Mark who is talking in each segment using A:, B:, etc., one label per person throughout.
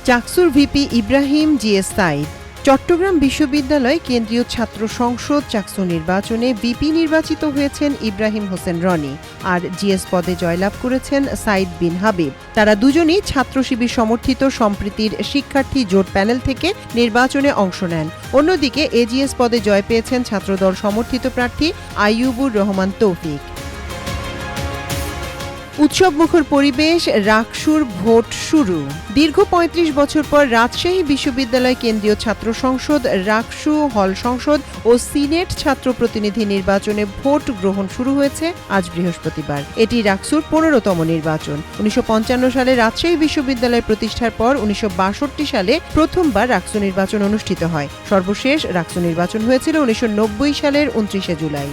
A: চাকসুর VP Ibrahim GS Saeed. Chittagong বিশ্ববিদ্যালয় কেন্দ্রীয় ছাত্র সংসদ চাকসু নির্বাচনে ভিপি নির্বাচিত হয়েছেন ইব্রাহিম হোসেন রনি, আর জিএস পদে জয়লাভ করেছেন সাইদ বিন হাবিব। তারা দুজনই ছাত্র শিবির সমর্থিত সম্প্রীতির শিক্ষার্থী জোট প্যানেল থেকে নির্বাচনে অংশ নেন। অন্যদিকে এজিএস পদে জয় পেয়েছেন ছাত্রদল সমর্থিত প্রার্থী আইয়ুবুর রহমান তৌফিক। উৎসবমুখর পরিবেশ, রাকসুর ভোট শুরু। দীর্ঘ ৩৫ বছর পর রাজশাহী বিশ্ববিদ্যালয় কেন্দ্রীয় ছাত্র সংসদ, রাকসু হল সংসদ ও সিনেট ছাত্র প্রতিনিধি নির্বাচনে ভোট গ্রহণ শুরু হয়েছে আজ বৃহস্পতিবার। এটি রাকসুর ১৫তম নির্বাচন। ১৯৫৫ সালে রাজশাহী বিশ্ববিদ্যালয় প্রতিষ্ঠার পর ১৯৬২ সালে প্রথমবার রাকসু নির্বাচন অনুষ্ঠিত হয়। সর্বশেষ রাকসু নির্বাচন হয়েছিল ১৯৯০ সালের ২৯শে জুলাই।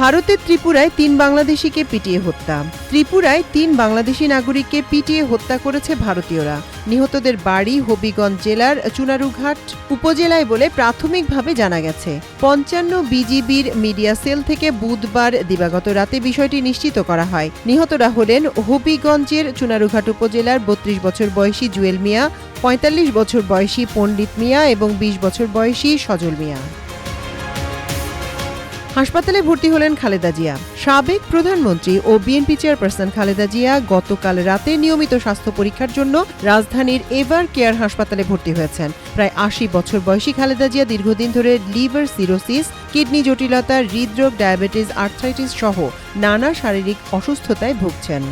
A: ভারতের ত্রিপুরায় ৩ বাংলাদেশিকে পিটিয়ে হত্যা। ত্রিপুরায় ৩ বাংলাদেশি নাগরিককে পিটিয়ে হত্যা করেছে ভারতীয়রা। নিহতদের বাড়ি হবিগঞ্জ জেলার চুনারুঘাট উপজেলায় বলে প্রাথমিকভাবে জানা গেছে। ৫৫ বিজিবির মিডিয়া সেল থেকে বুধবার দিবাগত রাতে বিষয়টি নিশ্চিত করা হয়। নিহতরা হলেন হবিগঞ্জের চুনারুঘাট উপজেলার ৩২ বছর বয়সী জুয়েল মিয়া, ৪৫ বছর বয়সী পণ্ডিত মিয়া এবং ২০ বছর বয়সী সজল মিয়া। হাসপাতালে ভর্তি হলেন খালেদা জিয়া। সাবেক প্রধানমন্ত্রী ও বিএনপি চেয়ারপারসন খালেদা জিয়া গতকাল রাতে নিয়মিত স্বাস্থ্য পরীক্ষার জন্য রাজধানীর এভার কেয়ার হাসপাতালে ভর্তি হয়েছেন। প্রায় ৮০ বছর বয়সী খালেদা জিয়া দীর্ঘদিন ধরে লিভার সিরোসিস, কিডনি জটিলতা, হৃদরোগ, ডায়াবেটিস, আর্থ্রাইটিস সহ নানা শারীরিক অসুস্থতায় ভুগছেন।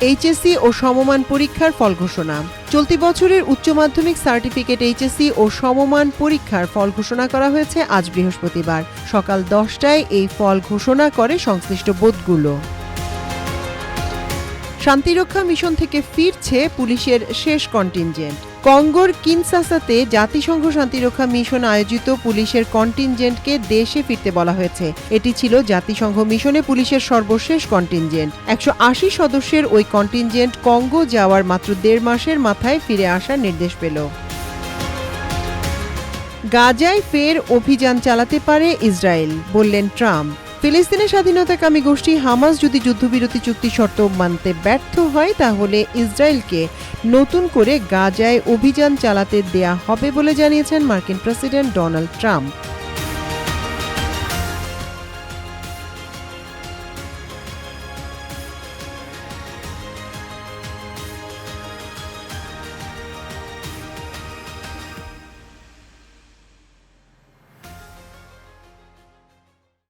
A: এইচএসসি ও সমমান পরীক্ষার ফল ঘোষণা। চলতি বছরের উচ্চ মাধ্যমিক সার্টিফিকেট এইচএসসি ও সমমান পরীক্ষার ফল ঘোষণা করা হয়েছে আজ বৃহস্পতিবার সকাল ১০টায়। এই ফল ঘোষণা করে সংশ্লিষ্ট বোর্ডগুলো। শান্তিরক্ষা মিশন থেকে ফিরছে পুলিশের শেষ কন্টিনজেন্ট। কঙ্গোর কিনশাসাতে জাতিসংঘ শান্তিরক্ষা মিশন আয়োজিত পুলিশের কন্টিনজেন্টকে দেশে ফিরতে বলা হয়েছে। এটি ছিল জাতিসংঘ মিশনে পুলিশের সর্বশেষ কন্টিনজেন্ট। ১৮০ সদস্যের ওই কন্টিনজেন্ট কঙ্গো যাওয়ার মাত্র ১.৫ মাসের মাথায় ফিরে আসার নির্দেশ পেল। গাজায় ফের অভিযান চালাতে পারে ইসরায়েল, বললেন ট্রাম্প। ফিলিস্তিনের স্বাধীনতাকামী গোষ্ঠী হামাস যদি যুদ্ধবিরতি চুক্তি শর্ত মানতে ব্যর্থ হয় তাহলে ইসরায়েলকে নতুন করে গাজায় অভিযান চালাতে দেয়া হবে বলে জানিয়েছেন মার্কিন প্রেসিডেন্ট ডোনাল্ড ট্রাম্প।